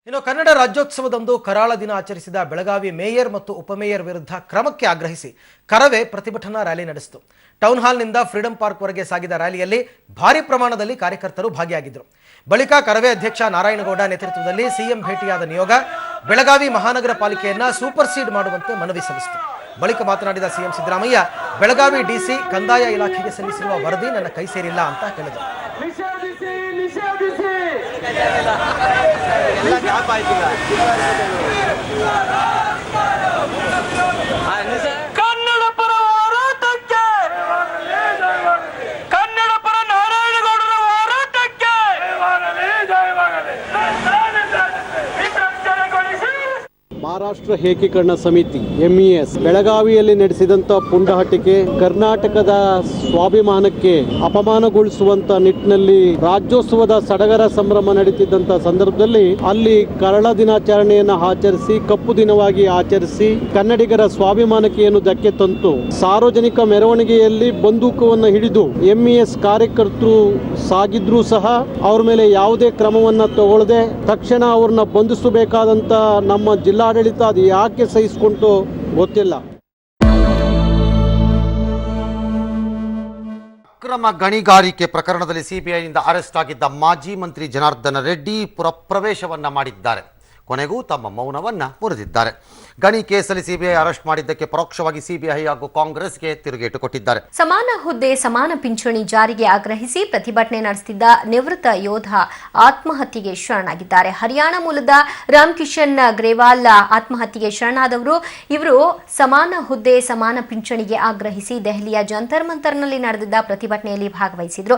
ಇನ್ನು ಕನ್ನಡ ರಾಜ್ಯೋತ್ಸವದಂದು ಕರಾಳ ದಿನ ಆಚರಿಸಿದ ಬೆಳಗಾವಿ ಮೇಯರ್ ಮತ್ತು ಉಪಮೇಯರ್ ವಿರುದ್ಧ ಕ್ರಮಕ್ಕೆ ಆಗ್ರಹಿಸಿ ಕರವೇ ಪ್ರತಿಭಟನಾ ರ್ಯಾಲಿ ನಡೆಸಿತು. ಟೌನ್ ಹಾಲ್ನಿಂದ ಫ್ರೀಡಂ ಪಾರ್ಕ್ ವರೆಗೆ ಸಾಗಿದ ರ್ಯಾಲಿಯಲ್ಲಿ ಭಾರಿ ಪ್ರಮಾಣದಲ್ಲಿ ಕಾರ್ಯಕರ್ತರು ಭಾಗಿಯಾಗಿದ್ದರು. ಬಳಿಕ ಕರವೇ ಅಧ್ಯಕ್ಷ ನಾರಾಯಣಗೌಡ ನೇತೃತ್ವದಲ್ಲಿ ಸಿಎಂ ಭೇಟಿಯಾದ ನಿಯೋಗ ಬೆಳಗಾವಿ ಮಹಾನಗರ ಪಾಲಿಕೆಯನ್ನ ಸೂಪರ್ ಸೀಡ್ ಮಾಡುವಂತೆ ಮನವಿ ಸಲ್ಲಿಸಿತು. ಬಳಿಕ ಮಾತನಾಡಿದ ಸಿಎಂ ಸಿದ್ದರಾಮಯ್ಯ, ಬೆಳಗಾವಿ ಡಿಸಿ ಕಂದಾಯ ಇಲಾಖೆಗೆ ಸಲ್ಲಿಸಿರುವ ವರದಿ ನನ್ನ ಕೈ ಸೇರಿಲ್ಲ ಅಂತ ಹೇಳಿದರು. ಕನ್ನಡ ಪರ ಹೋರಾಟಕ್ಕೆ, ಕನ್ನಡ ಪರ ನಾರಾಯಣಗೌಡರ ಹೋರಾಟಕ್ಕೆ ಮಹಾರಾಷ್ಟ್ರ ಏಕೀಕರಣ ಸಮಿತಿ MES ಬೆಳಗಾವಿಯಲ್ಲಿ ನಡೆಸಿದಂಥ ಪುಂಡಹಟ್ಟಿಕೆ ಕರ್ನಾಟಕದ ಸ್ವಾಭಿಮಾನಕ್ಕೆ ಅಪಮಾನಗೊಳಿಸುವಂತ ನಿಟ್ಟಿನಲ್ಲಿ ರಾಜ್ಯೋತ್ಸವದ ಸಡಗರ ಸಂಭ್ರಮ ನಡೀತಿದ್ದಂಥ ಸಂದರ್ಭದಲ್ಲಿ ಅಲ್ಲಿ ಕರಾಳ ದಿನಾಚರಣೆಯನ್ನು ಆಚರಿಸಿ ಕಪ್ಪು ದಿನವಾಗಿ ಆಚರಿಸಿ ಕನ್ನಡಿಗರ ಸ್ವಾಭಿಮಾನಕ್ಕೆ ಏನು ಧಕ್ಕೆ ತಂತು. ಸಾರ್ವಜನಿಕ ಮೆರವಣಿಗೆಯಲ್ಲಿ ಬಂದೂಕವನ್ನು ಹಿಡಿದು MES ಕಾರ್ಯಕರ್ತರು ಸಾಗಿದ್ರೂ ಸಹ ಅವ್ರ ಮೇಲೆ ಯಾವುದೇ ಕ್ರಮವನ್ನ ತಗೊಳ್ಳದೆ ತಕ್ಷಣ ಅವ್ರನ್ನ ಬಂಧಿಸಬೇಕಾದಂತ ನಮ್ಮ ಜಿಲ್ಲಾಡಳಿತ ಅದು ಯಾಕೆ ಸಹಿಸಿಕೊಂಡು ಗೊತ್ತಿಲ್ಲ. ಅಕ್ರಮ ಗಣಿಗಾರಿಕೆ ಪ್ರಕರಣದಲ್ಲಿ ಸಿಬಿಐನಿಂದ ಅರೆಸ್ಟ್ ಆಗಿದ್ದ ಮಾಜಿ ಮಂತ್ರಿ ಜನಾರ್ದನ ರೆಡ್ಡಿ ಪುರಪ್ರವೇಶವನ್ನ ಮಾಡಿದ್ದಾರೆ. ಕೊನೆಗೂ ತಮ್ಮ ಮೌನವನ್ನ ಮುರಿದಿದ್ದಾರೆ. ಗಣಿ ಕೇಸಲ್ಲಿ ಸಿಬಿಐ ಅರೆಸ್ಟ್ ಮಾಡಿದ್ದಕ್ಕೆ ಪರೋಕ್ಷವಾಗಿ ಸಿಬಿಐ ಹಾಗೂ ಕಾಂಗ್ರೆಸ್ಗೆ ತಿರುಗೇಟು ಕೊಟ್ಟಿದ್ದಾರೆ. ಸಮಾನ ಹುದ್ದೆ ಸಮಾನ ಪಿಂಚಣಿ ಜಾರಿಗೆ ಆಗ್ರಹಿಸಿ ಪ್ರತಿಭಟನೆ ನಡೆಸುತ್ತಿದ್ದ ನಿವೃತ್ತ ಯೋಧ ಆತ್ಮಹತ್ಯೆಗೆ ಶರಣಾಗಿದ್ದಾರೆ. ಹರಿಯಾಣ ಮೂಲದ ರಾಮ್ ಕಿಶನ್ ಗ್ರೇವಾಲ್ ಆತ್ಮಹತ್ಯೆಗೆ ಶರಣಾದವರು. ಇವರು ಸಮಾನ ಹುದ್ದೆ ಸಮಾನ ಪಿಂಚಣಿಗೆ ಆಗ್ರಹಿಸಿ ದೆಹಲಿಯ ಜಂತರ್ ಮಂತರ್ನಲ್ಲಿ ನಡೆದಿದ್ದ ಪ್ರತಿಭಟನೆಯಲ್ಲಿ ಭಾಗವಹಿಸಿದ್ರು.